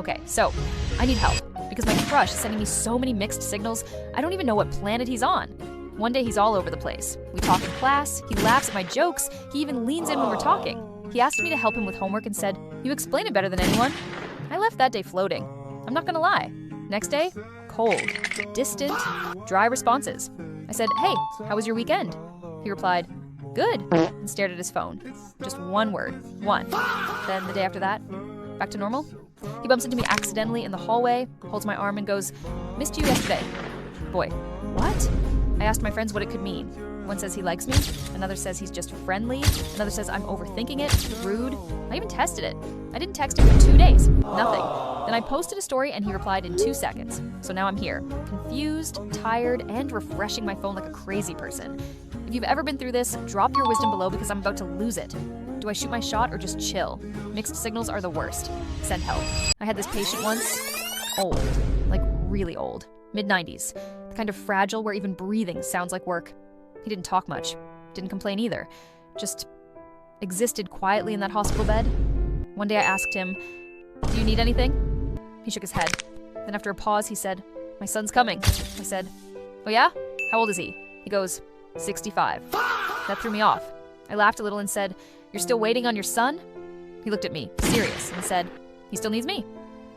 Okay, so I need help because my crush is sending me so many mixed signals, I don't even know what planet he's on. One day he's all over the place. We talk in class, he laughs at my jokes, he even leans in when we're talking. He asked me to help him with homework and said, "You explain it better than anyone." I left that day floating. I'm not gonna lie. Next day, cold, distant, dry responses. I said, "Hey, how was your weekend?" He replied, "Good," and stared at his phone. Just one word, one. Then the day after that, back to normal. He bumps into me accidentally in the hallway, holds my arm and goes, "Missed you yesterday." Boy, what? I asked my friends what it could mean. One says he likes me, another says he's just friendly, another says I'm overthinking it, rude. I even tested it. I didn't text him for 2 days, nothing. Then I posted a story and he replied in 2 seconds. So now I'm here, confused, tired, and refreshing my phone like a crazy person. If you've ever been through this, drop your wisdom below because I'm about to lose it. Do I shoot my shot or just chill? Mixed signals are the worst. Send help. I had this patient once, old, like really old, mid-90s, the kind of fragile where even breathing sounds like work. He didn't talk much, didn't complain either, just existed quietly in that hospital bed. One day I asked him, "Do you need anything?" He shook his head. Then after a pause, he said, "My son's coming." I said, "Oh yeah? How old is he?" He goes, 65. That threw me off. I laughed a little and said, "You're still waiting on your son?" He looked at me, serious, and said, "He still needs me."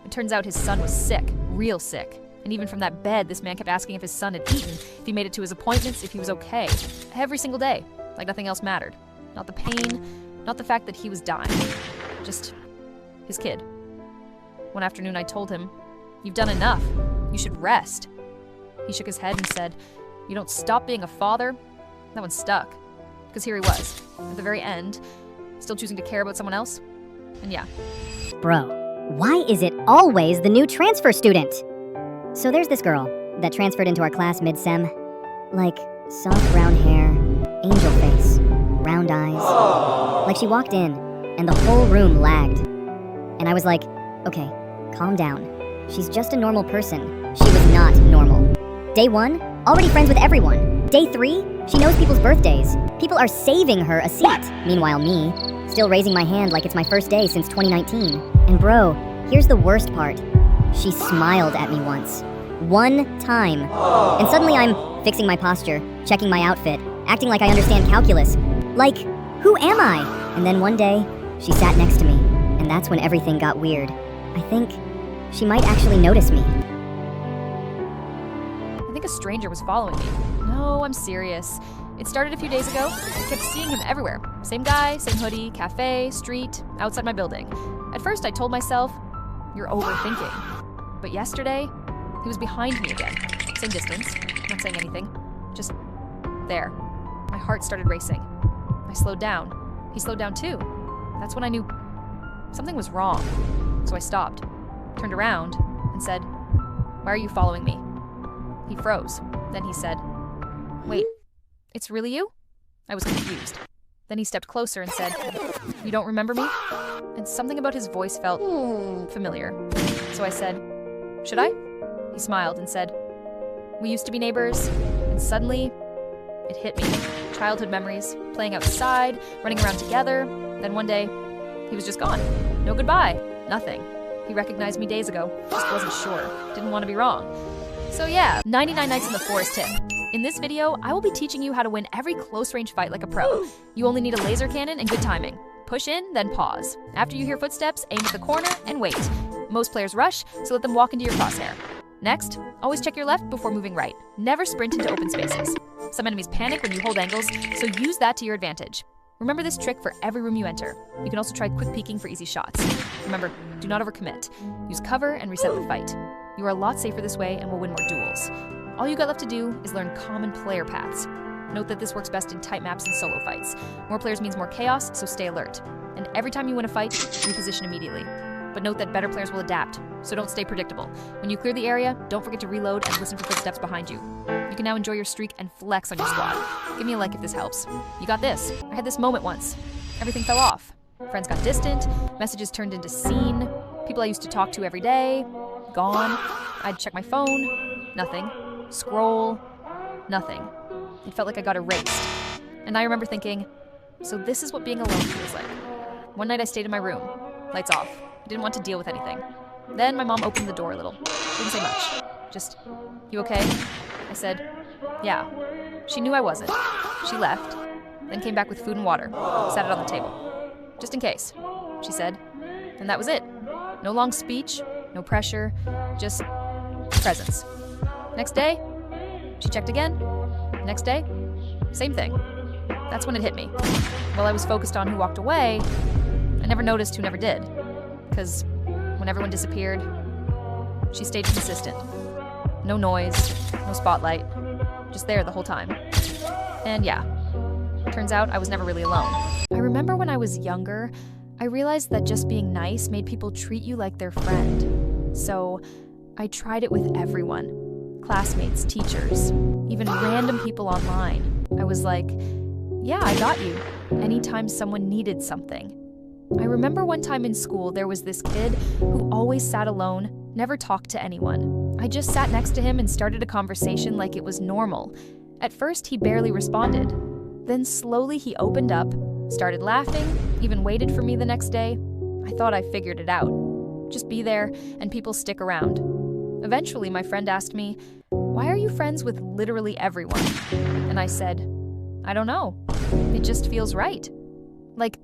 It turns out his son was sick, real sick. And even from that bed, this man kept asking if his son had eaten, if he made it to his appointments, if he was okay. Every single day, like nothing else mattered. Not the pain, not the fact that he was dying. Just his kid. One afternoon I told him, "You've done enough. You should rest." He shook his head and said, "You don't stop being a father?" That one stuck. Because here he was, at the very end, still choosing to care about someone else. And yeah. Bro, why is it always the new transfer student? So there's this girl that transferred into our class mid-sem. Like, soft brown hair, angel face, round eyes. Like she walked in, and the whole room lagged. And I was like, okay, calm down. She's just a normal person. She was not normal. Day 1, already friends with everyone. Day 3, she knows people's birthdays. People are saving her a seat. Meanwhile me, still raising my hand like it's my first day since 2019. And bro, here's the worst part. She smiled at me once. One time. And suddenly I'm fixing my posture, checking my outfit, acting like I understand calculus. Like, who am I? And then one day, she sat next to me, and that's when everything got weird. I think she might actually notice me. I think a stranger was following me. No, I'm serious. It started a few days ago. I kept seeing him everywhere. Same guy, same hoodie, cafe, street, outside my building. At first I told myself, "You're overthinking." But yesterday, he was behind me again. Same distance, not saying anything. Just there. My heart started racing. I slowed down. He slowed down too. That's when I knew something was wrong. So I stopped, turned around, and said, "Why are you following me?" He froze. Then he said, "Wait, it's really you?" I was confused. Then he stepped closer and said, "You don't remember me?" And something about his voice felt familiar. So I said, "Should I?" He smiled and said, "We used to be neighbors," and suddenly, it hit me. Childhood memories, playing outside, running around together. Then one day, he was just gone. No goodbye, nothing. He recognized me days ago, just wasn't sure, didn't want to be wrong. So yeah, 99 Nights in the Forest tip. In this video, I will be teaching you how to win every close-range fight like a pro. You only need a laser cannon and good timing. Push in, then pause. After you hear footsteps, aim at the corner and wait. Most players rush, so let them walk into your crosshair. Next, always check your left before moving right. Never sprint into open spaces. Some enemies panic when you hold angles, so use that to your advantage. Remember this trick for every room you enter. You can also try quick peeking for easy shots. Remember, do not overcommit. Use cover and reset the fight. You are a lot safer this way and will win more duels. All you got left to do is learn common player paths. Note that this works best in tight maps and solo fights. More players means more chaos, so stay alert. And every time you win a fight, reposition immediately. But note that better players will adapt, so don't stay predictable. When you clear the area, don't forget to reload and listen for footsteps behind you. You can now enjoy your streak and flex on your squad. Give me a like if this helps. You got this. I had this moment once. Everything fell off. Friends got distant, messages turned into seen, people I used to talk to every day, gone. I'd check my phone, nothing. Scroll, nothing. It felt like I got erased. And I remember thinking, so this is what being alone feels like. One night I stayed in my room, lights off. I didn't want to deal with anything. Then my mom opened the door a little. Didn't say much. Just, "You okay?" I said, "Yeah." She knew I wasn't. She left, then came back with food and water, sat it on the table. "Just in case," she said. And that was it. No long speech, no pressure, just presence. Next day, she checked again. Next day, same thing. That's when it hit me. While I was focused on who walked away, I never noticed who never did. Because when everyone disappeared, she stayed consistent. No noise, no spotlight, just there the whole time. And yeah, turns out I was never really alone. I remember when I was younger, I realized that just being nice made people treat you like their friend. So I tried it with everyone. Classmates, teachers, even random people online. I was like, "Yeah, I got you," anytime someone needed something. I remember one time in school, there was this kid who always sat alone, never talked to anyone. I just sat next to him and started a conversation like it was normal. At first, he barely responded. Then slowly he opened up, started laughing, even waited for me the next day. I thought I figured it out. Just be there, and people stick around. Eventually, my friend asked me, "Why are you friends with literally everyone?" And I said, "I don't know. It just feels right." Like,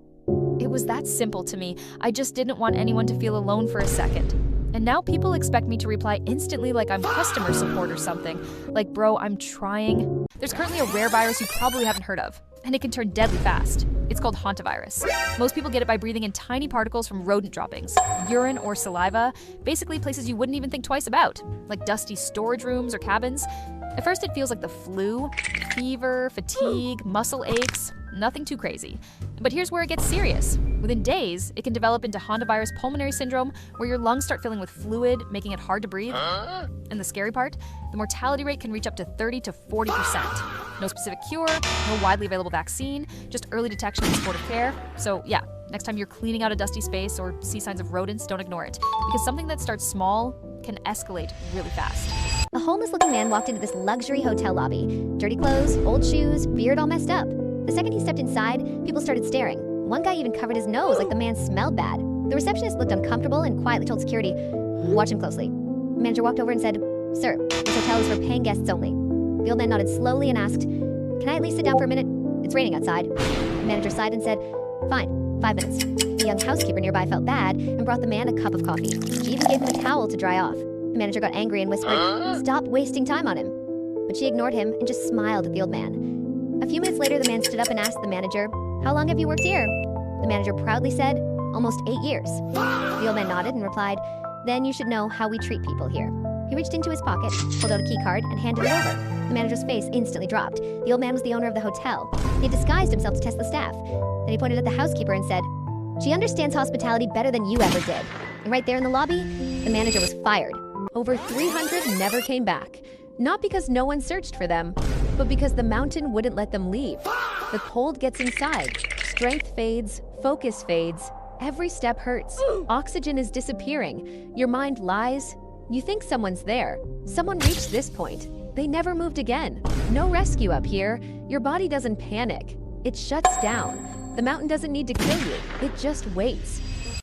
it was that simple to me. I just didn't want anyone to feel alone for a second. And now people expect me to reply instantly like I'm customer support or something. Like, bro, I'm trying. There's currently a rare virus you probably haven't heard of, and it can turn deadly fast. It's called hantavirus. Most people get it by breathing in tiny particles from rodent droppings, urine or saliva, basically places you wouldn't even think twice about, like dusty storage rooms or cabins. At first it feels like the flu, fever, fatigue, muscle aches, nothing too crazy. But here's where it gets serious. Within days, it can develop into hantavirus pulmonary syndrome, where your lungs start filling with fluid, making it hard to breathe. And the scary part, the mortality rate can reach up to 30 to 40%. No specific cure, no widely available vaccine, just early detection and supportive care. So yeah, next time you're cleaning out a dusty space or see signs of rodents, don't ignore it. Because something that starts small can escalate really fast. A homeless-looking man walked into this luxury hotel lobby. Dirty clothes, old shoes, beard all messed up. The second he stepped inside, people started staring. One guy even covered his nose like the man smelled bad. The receptionist looked uncomfortable and quietly told security, "Watch him closely." The manager walked over and said, "Sir, this hotel is for paying guests only." The old man nodded slowly and asked, "Can I at least sit down for a minute? It's raining outside." The manager sighed and said, "Fine, 5 minutes." The young housekeeper nearby felt bad and brought the man a cup of coffee. She even gave him a towel to dry off. The manager got angry and whispered, "Stop wasting time on him." But she ignored him and just smiled at the old man. A few minutes later, the man stood up and asked the manager, "How long have you worked here?" The manager proudly said, "Almost 8 years." The old man nodded and replied, "Then you should know how we treat people here." He reached into his pocket, pulled out a key card, and handed it over. The manager's face instantly dropped. The old man was the owner of the hotel. He had disguised himself to test the staff. Then he pointed at the housekeeper and said, "She understands hospitality better than you ever did." And right there in the lobby, the manager was fired. Over 300 never came back. Not because no one searched for them, but because the mountain wouldn't let them leave. The cold gets inside. Strength fades, focus fades. Every step hurts. Oxygen is disappearing. Your mind lies. You think someone's there. Someone reached this point. They never moved again. No rescue up here. Your body doesn't panic. It shuts down. The mountain doesn't need to kill you. It just waits.